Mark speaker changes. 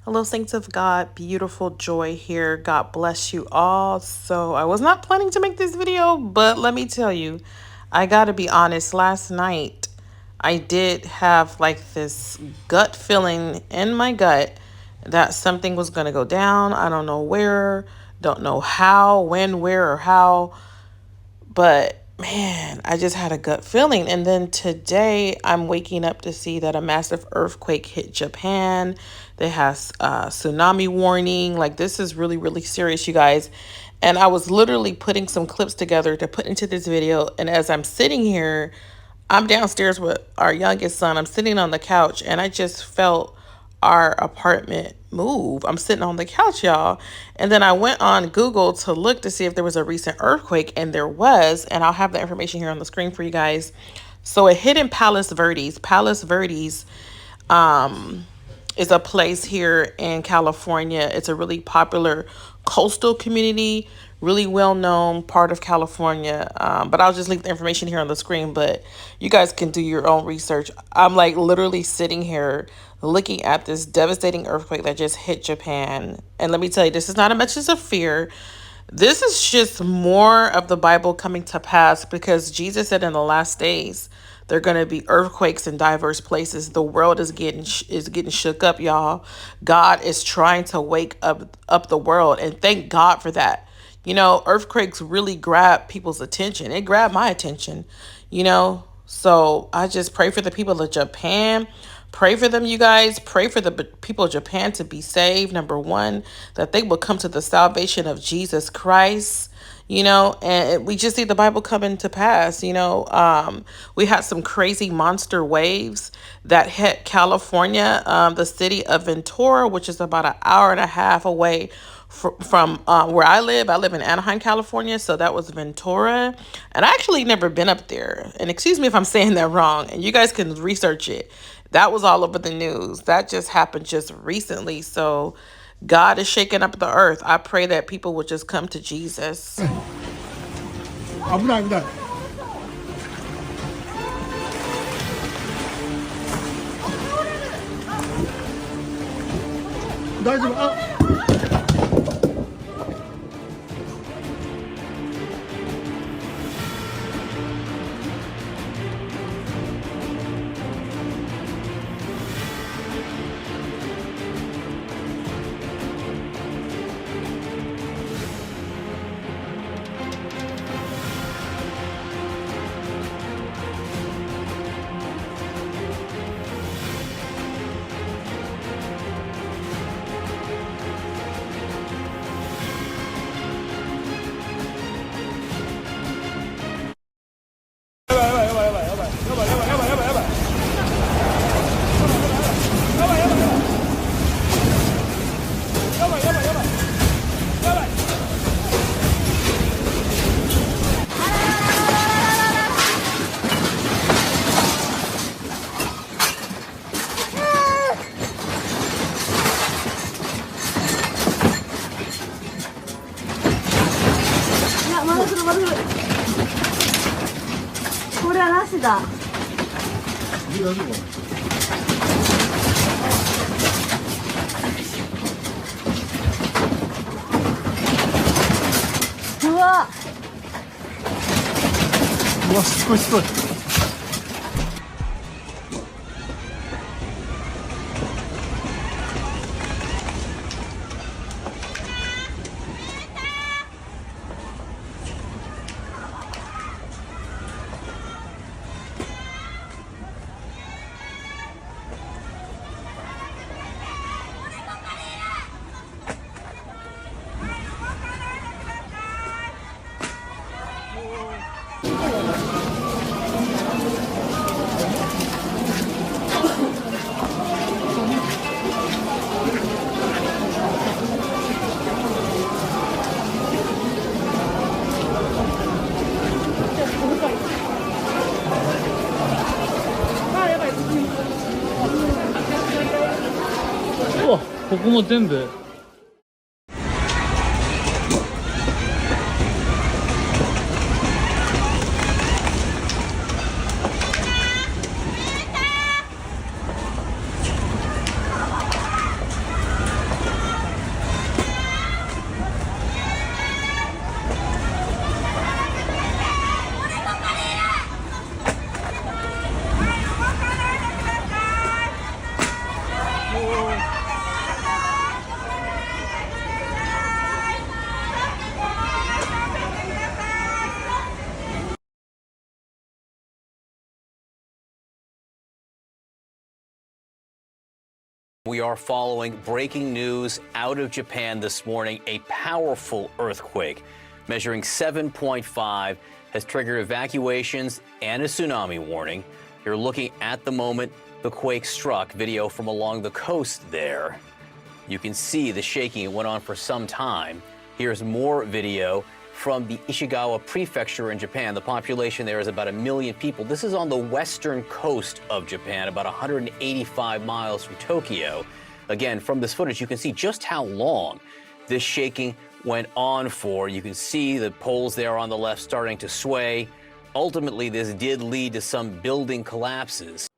Speaker 1: Hello, saints of God, beautiful Joy here. God bless you all. So, I was not planning to make this video, but let me tell you, I gotta be honest. Last night, I did have like this gut feeling in my gut that something was gonna go down. I don't know where, don't know how, when, where, or how. But man, I just had a gut feeling. And then today I'm waking up to see that a massive earthquake hit Japan. They have tsunami warning. Like, this is really, really serious, you guys. And I was literally putting some clips together to put into this video. And as I'm sitting here, I'm downstairs with our youngest son. I'm sitting on the couch and I just felt our apartment move. I'm sitting on the couch, y'all. And then I went on Google to look to see if there was a recent earthquake, and there was. And I'll have the information here on the screen for you guys. So it hit in Palos Verdes. Palos Verdes is a place here in California. It's a really popular coastal community, really well known part of California. But I'll just leave the information here on the screen, but you guys can do your own research. I'm like literally sitting here looking at this devastating earthquake that just hit Japan. And let me tell you, this is not a message of fear. This is just more of the Bible coming to pass, because Jesus said in the last days there are going to be earthquakes in diverse places. The world is getting shook up, y'all. God is trying to wake up the world, and thank God for that. You know, earthquakes really grab people's attention. It grabbed my attention, you know. So I just pray for the people of Japan. Pray for them, you guys. Pray for the people of Japan to be saved. Number one, that they will come to the salvation of Jesus Christ, you know, and we just see the Bible coming to pass, you know. We had some crazy monster waves that hit California, the city of Ventura, which is about an hour and a half away from where I live. I live in Anaheim, California, so that was Ventura. And I actually never been up there. And excuse me if I'm saying that wrong, and you guys can research it. That was all over the news. That just happened just recently. So God is shaking up the earth. I pray that people will just come to Jesus.
Speaker 2: 危ない危ない。大丈夫。あ。
Speaker 3: これはなしだ。うわ。
Speaker 2: うわ、すごいすごい。
Speaker 4: うわ、ここも全部。
Speaker 5: We are following breaking news out of Japan this morning. A powerful earthquake measuring 7.5 has triggered evacuations and a tsunami warning. You're looking at the moment the quake struck. Video from along the coast there. You can see the shaking. It went on for some time. Here's more video from the Ishikawa prefecture in Japan. The population there is about 1 million people. This is on the western coast of Japan, about 185 miles from Tokyo. Again, from this footage, you can see just how long this shaking went on for. You can see the poles there on the left starting to sway. Ultimately, this did lead to some building collapses.